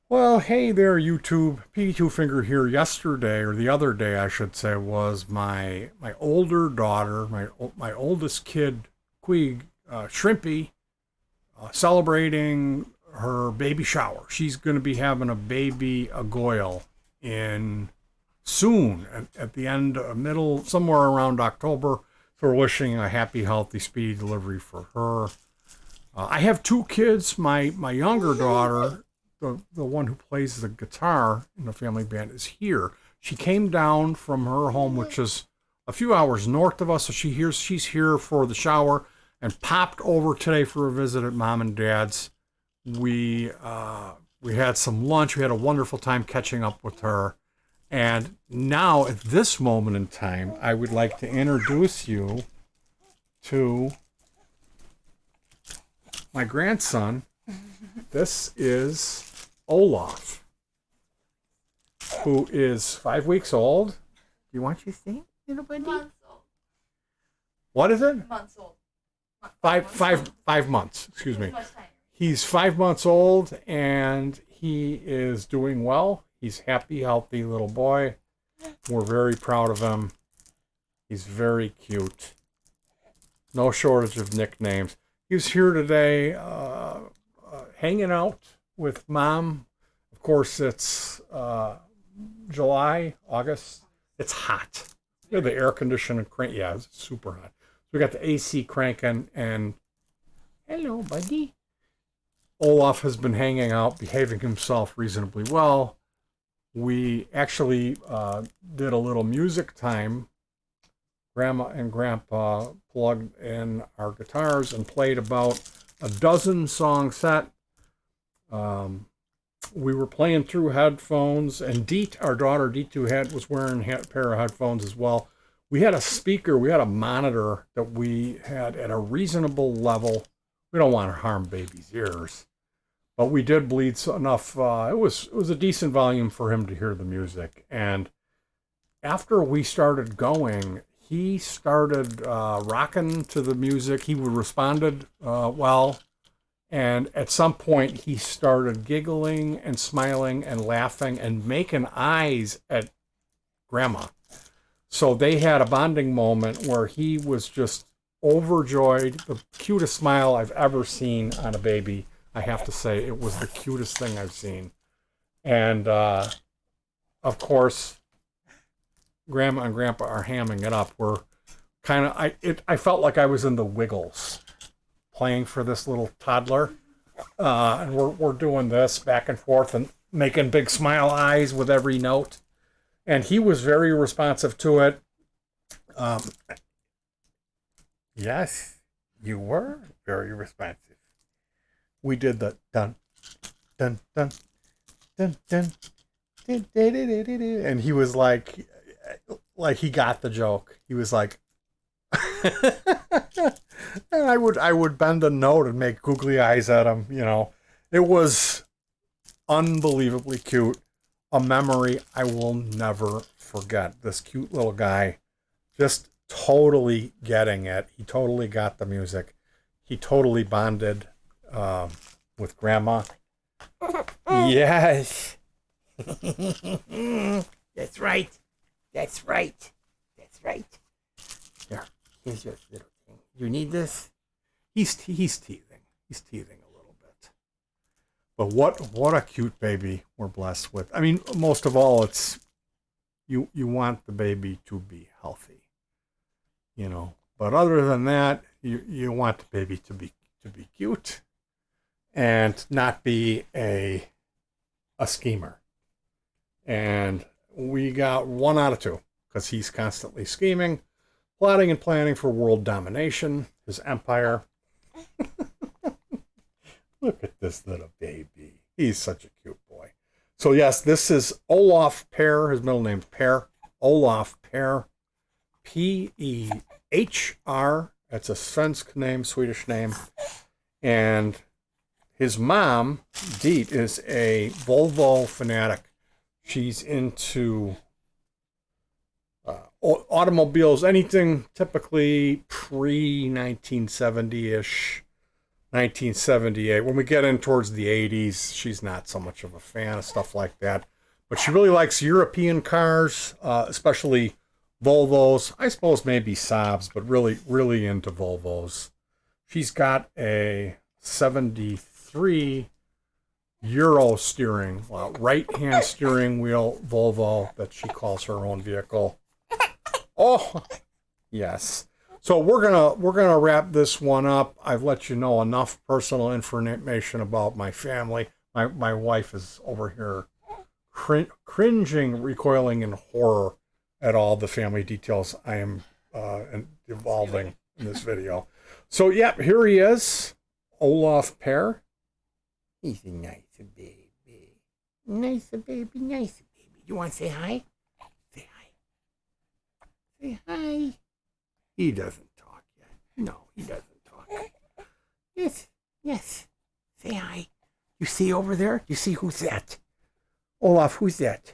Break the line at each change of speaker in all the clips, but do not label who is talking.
Well, hey there, YouTube. PD2 Finger here. Yesterday, or the other day, I should say, was my older daughter, my oldest kid, Queeg, Shrimpy, celebrating her baby shower. She's going to be having a baby, a goyle, in soon, at the end, middle, somewhere around October. So we're wishing a happy, healthy, speedy delivery for her. I have two kids. My younger daughter, the one who plays the guitar in the family band, is here. She came down from her home, which is a few hours north of us, so she's here for the shower and popped over today for a visit at mom and dad's. We had some lunch. We had a wonderful time catching up with her. And now, at this moment in time, I would like to introduce you to my grandson. This is Olaf, who is 5 weeks old. Do you want your thing, little buddy?
Months old.
What is it?
Months old.
Five months. Excuse me. He's 5 months old, and he is doing well. He's happy, healthy little boy. We're very proud of him. He's very cute. No shortage of nicknames. He was here today, hanging out with mom. Of course, it's July, August. It's hot. We have the air conditioner crank. Yeah, it's super hot. So we got the AC cranking, and hello, buddy. Olaf has been hanging out, behaving himself reasonably well. We actually did a little music time. Grandma and Grandpa plugged in our guitars and played about a dozen song set. We were playing through headphones, and Deet, our daughter, D2 was wearing a pair of headphones as well. We had a speaker, we had a monitor that we had at a reasonable level. We don't want to harm baby's ears, but we did bleed enough. It was a decent volume for him to hear the music. And after we started going, he started rocking to the music. He responded well. And at some point, he started giggling and smiling and laughing and making eyes at Grandma. So they had a bonding moment where he was just overjoyed. The cutest smile I've ever seen on a baby. I have to say, it was the cutest thing I've seen. And of course, Grandma and Grandpa are hamming it up. We're kind of, I felt like I was in the Wiggles, playing for this little toddler, and we're doing this back and forth and making big smile eyes with every note. And he was very responsive to it. Yes, you were very responsive. We did the dun, dun, dun, dun, dun, dun, dun, dun, dun, dun, dun. And he was like he got the joke. He was like, and I would bend a note and make googly eyes at him. You know, it was unbelievably cute. A memory I will never forget. This cute little guy, just totally getting it. He totally got the music. He totally bonded with Grandma. Yes. That's right. That's right. That's right. Here, here's your little thing. You need this? He's teething. He's teething a little bit. But what a cute baby we're blessed with. I mean, most of all, it's you want the baby to be healthy, you know. But other than that, you want the baby to be cute and not be a schemer. And we got 1 out of 2 because he's constantly scheming, plotting and planning for world domination, his empire. Look at this little baby. He's such a cute boy. So yes, this is Olaf Per. His middle name's Per. Olaf Per. Pehr. That's a svensk name, Swedish name. And his mom, Deet, is a Volvo fanatic. She's into automobiles, anything typically pre-1970-ish, 1978. When we get in towards the 80s, she's not so much of a fan of stuff like that. But she really likes European cars, especially Volvos. I suppose maybe Saabs, but really, really into Volvos. She's got a 73 Euro steering, right-hand steering wheel Volvo that she calls her own vehicle. Oh, yes. So we're gonna wrap this one up. I've let you know enough personal information about my family. My wife is over here cringing, recoiling in horror at all the family details I am evolving in this video. So yeah, here he is, Olaf Per.
He's a nice baby. Nice baby, nice baby. You want to say hi? Say hi. Say hi. He doesn't talk yet. No, he doesn't talk. Yes, yes. Say hi. You see over there? You see who's that? Olaf, who's that?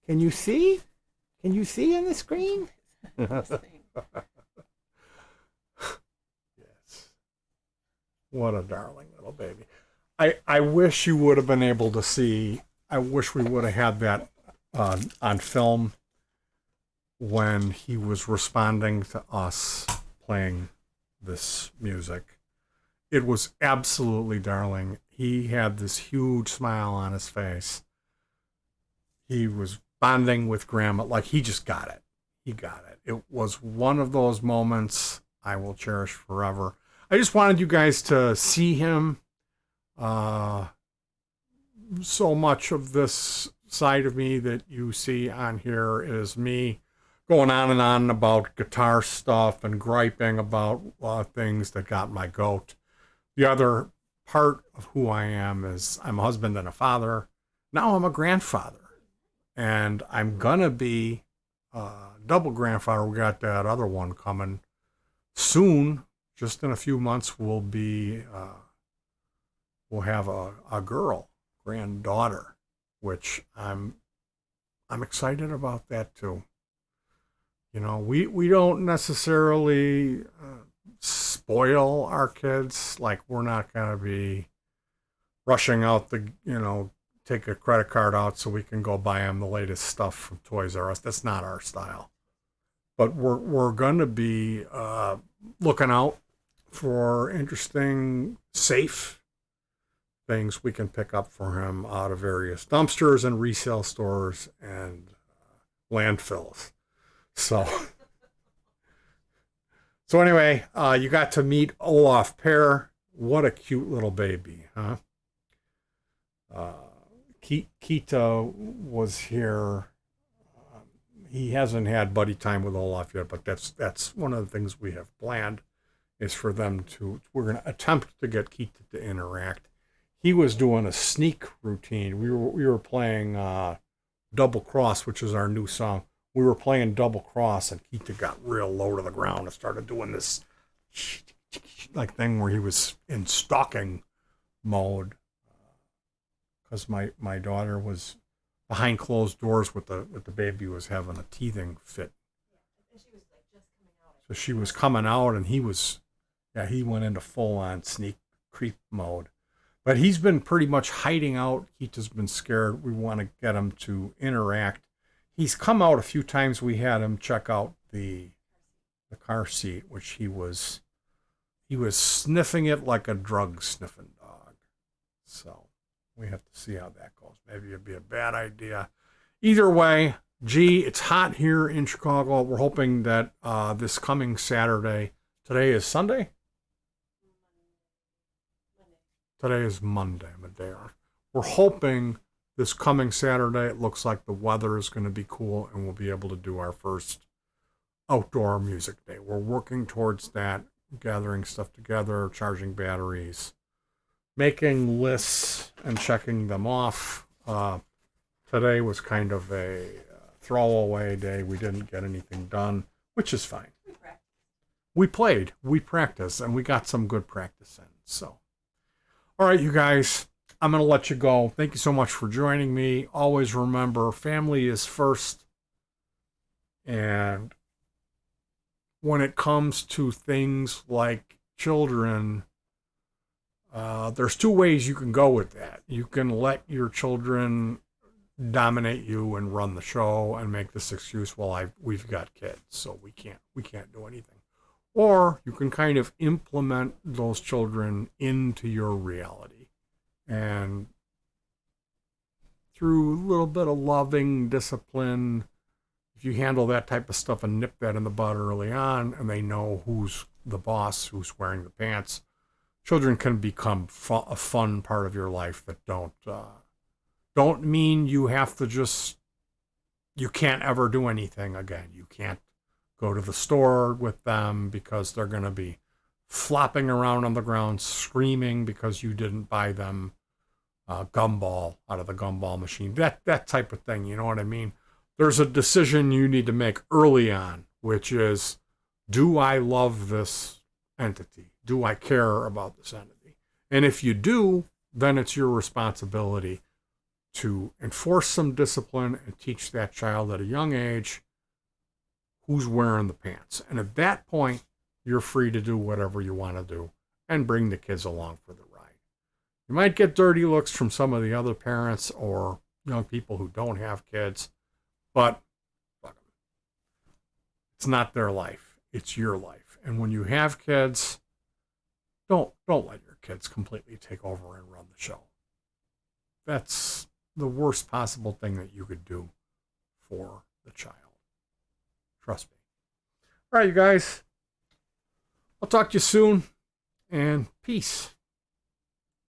Can you see? Can you see on the screen?
Yes. What a darling little baby. I wish you would have been able to see. I wish we would have had that on film when he was responding to us playing this music. It was absolutely darling. He had this huge smile on his face. He was bonding with Grandma, like he just got it. He got it. It was one of those moments I will cherish forever. I just wanted you guys to see him. So much of this side of me that you see on here is me going on and on about guitar stuff and griping about things that got my goat. The other part of who I am is I'm a husband and a father. Now I'm a grandfather. And I'm going to be double grandfather. We got that other one coming soon. Just in a few months, we'll have a girl, granddaughter, which I'm excited about that too. You know, we don't necessarily spoil our kids. Like, we're not going to be rushing out take a credit card out so we can go buy them the latest stuff from Toys R Us. That's not our style. But we're going to be looking out for interesting, safe things we can pick up for him out of various dumpsters and resale stores and landfills. So anyway, you got to meet Olaf Per. What a cute little baby, huh? Kita was here. He hasn't had buddy time with Olaf yet, but that's one of the things we have planned is for them to. We're going to attempt to get Kita to interact. He was doing a sneak routine. We were playing Double Cross, which is our new song. We were playing Double Cross, and Kita got real low to the ground and started doing this like thing where he was in stalking mode. Because my daughter was behind closed doors with the baby, was having a teething fit.
Yeah, and she was like just coming out.
So she was coming out, and he went into full on sneak creep mode. But he's been pretty much hiding out. Kita's been scared. We want to get him to interact. He's come out a few times. We had him check out the car seat, which he was sniffing it like a drug sniffing dog. So we have to see how that goes. Maybe it'd be a bad idea. Either way, it's hot here in Chicago. We're hoping that this coming Saturday, today is Sunday? Today is Monday, Madera. We're hoping this coming Saturday, it looks like the weather is going to be cool and we'll be able to do our first outdoor music day. We're working towards that, gathering stuff together, charging batteries, making lists and checking them off. Today was kind of a throwaway day. We didn't get anything done, which is fine. We played, we practiced, and we got some good practice in. So, all right, you guys, I'm going to let you go. Thank you so much for joining me. Always remember, family is first. And when it comes to things like children, There's two ways you can go with that. You can let your children dominate you and run the show and make this excuse, well, we've got kids, so we can't do anything. Or you can kind of implement those children into your reality. And through a little bit of loving discipline, if you handle that type of stuff and nip that in the bud early on, and they know who's the boss, who's wearing the pants, children can become a fun part of your life that don't mean you have to you can't ever do anything again. You can't go to the store with them because they're going to be flopping around on the ground screaming because you didn't buy them a gumball out of the gumball machine. That type of thing, you know what I mean? There's a decision you need to make early on, which is, do I love this entity? Do I care about this entity? And if you do, then it's your responsibility to enforce some discipline and teach that child at a young age who's wearing the pants. And at that point, you're free to do whatever you want to do and bring the kids along for the ride. You might get dirty looks from some of the other parents or young people who don't have kids, but it's not their life. It's your life. And when you have kids, don't let your kids completely take over and run the show. That's the worst possible thing that you could do for the child. Trust me. All right, you guys. I'll talk to you soon, and peace.